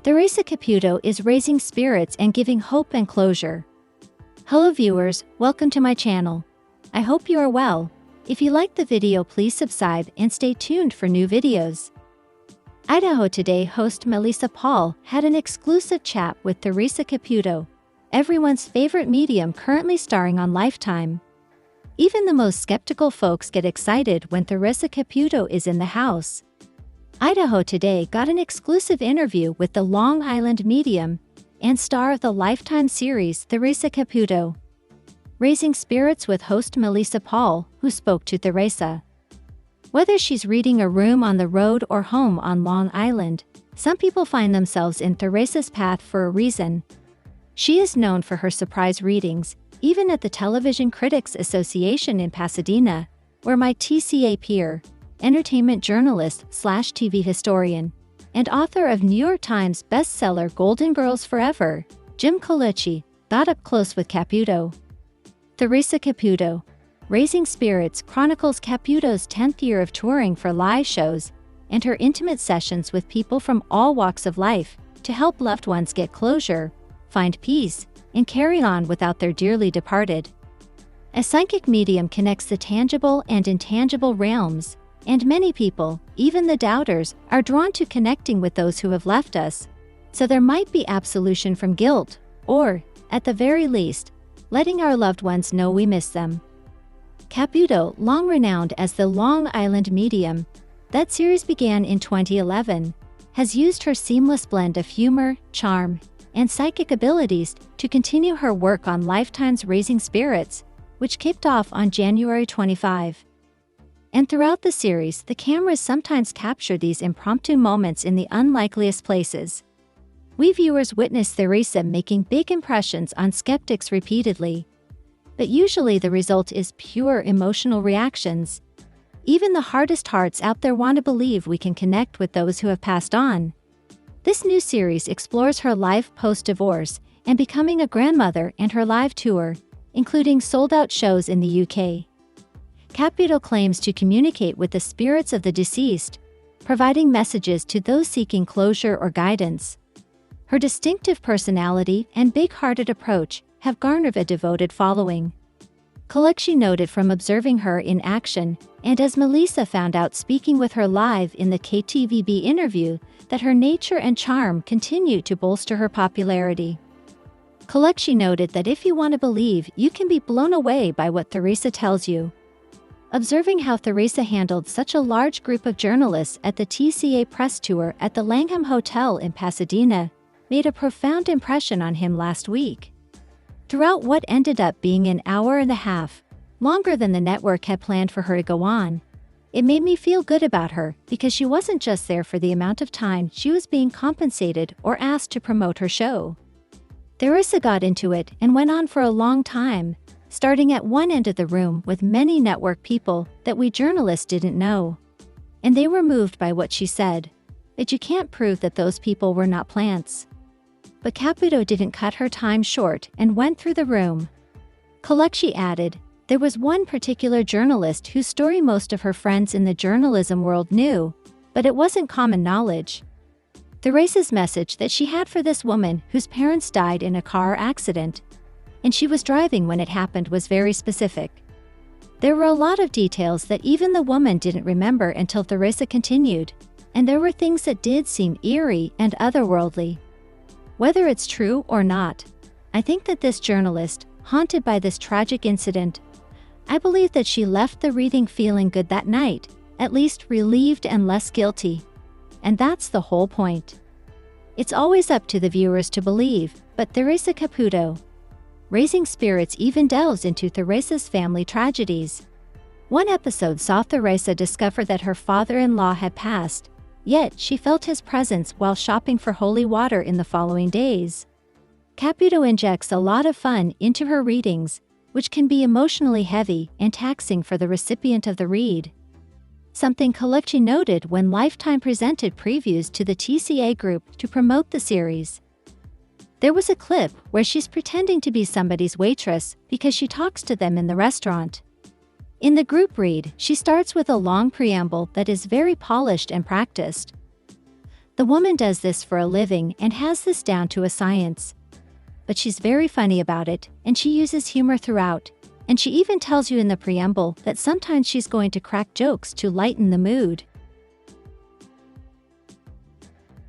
Theresa Caputo is raising spirits and giving hope and closure. Hello viewers, welcome to my channel. I hope you are well. If you liked the video, please subscribe and stay tuned for new videos. Idaho Today host Melissa Paul had an exclusive chat with Theresa Caputo, everyone's favorite medium currently starring on Lifetime. Even the most skeptical folks get excited when Theresa Caputo is in the house. Idaho Today got an exclusive interview with the Long Island medium and star of the Lifetime series Theresa Caputo, raising spirits with host Melissa Paul, who spoke to Theresa. Whether she's reading a room on the road or home on Long Island, some people find themselves in Theresa's path for a reason. She is known for her surprise readings, even at the Television Critics Association in Pasadena, where my TCA peer, entertainment journalist/TV historian, and author of New York Times bestseller Golden Girls Forever, Jim Colucci, got up close with Caputo. Theresa Caputo, Raising Spirits chronicles Caputo's 10th year of touring for live shows and her intimate sessions with people from all walks of life to help loved ones get closure, find peace, and carry on without their dearly departed. A psychic medium connects the tangible and intangible realms, and many people, even the doubters, are drawn to connecting with those who have left us, so there might be absolution from guilt, or, at the very least, letting our loved ones know we miss them. Caputo, long renowned as the Long Island medium, that series began in 2011, has used her seamless blend of humor, charm, and psychic abilities to continue her work on Lifetime's Raising Spirits, which kicked off on January 25. And throughout the series, the cameras sometimes capture these impromptu moments in the unlikeliest places. We viewers witness Theresa making big impressions on skeptics repeatedly, but usually the result is pure emotional reactions. Even the hardest hearts out there want to believe we can connect with those who have passed on. This new series explores her life post-divorce and becoming a grandmother and her live tour, including sold-out shows in the UK. Caputo claims to communicate with the spirits of the deceased, providing messages to those seeking closure or guidance. Her distinctive personality and big-hearted approach have garnered a devoted following. Colucci noted from observing her in action, and as Melissa found out speaking with her live in the KTVB interview, that her nature and charm continue to bolster her popularity. Colucci noted that if you want to believe, you can be blown away by what Theresa tells you. Observing how Theresa handled such a large group of journalists at the TCA press tour at the Langham Hotel in Pasadena made a profound impression on him last week. Throughout what ended up being an hour and a half, longer than the network had planned for her to go on, it made me feel good about her because she wasn't just there for the amount of time she was being compensated or asked to promote her show. Theresa got into it and went on for a long time, starting at one end of the room with many network people that we journalists didn't know. And they were moved by what she said, but you can't prove that those people were not plants. But Caputo didn't cut her time short and went through the room. Colucci added, there was one particular journalist whose story most of her friends in the journalism world knew, but it wasn't common knowledge. Theresa's message that she had for this woman whose parents died in a car accident, and she was driving when it happened, was very specific. There were a lot of details that even the woman didn't remember until Theresa continued, and there were things that did seem eerie and otherworldly. Whether it's true or not, I think that this journalist, haunted by this tragic incident, I believe that she left the reading feeling good that night, at least relieved and less guilty. And that's the whole point. It's always up to the viewers to believe, but Theresa Caputo, Raising Spirits even delves into Theresa's family tragedies. One episode saw Theresa discover that her father-in-law had passed, yet she felt his presence while shopping for holy water in the following days. Caputo injects a lot of fun into her readings, which can be emotionally heavy and taxing for the recipient of the read. Something Colucci noted when Lifetime presented previews to the TCA group to promote the series. There was a clip where she's pretending to be somebody's waitress because she talks to them in the restaurant. In the group read, she starts with a long preamble that is very polished and practiced. The woman does this for a living and has this down to a science. But she's very funny about it, and she uses humor throughout, and she even tells you in the preamble that sometimes she's going to crack jokes to lighten the mood.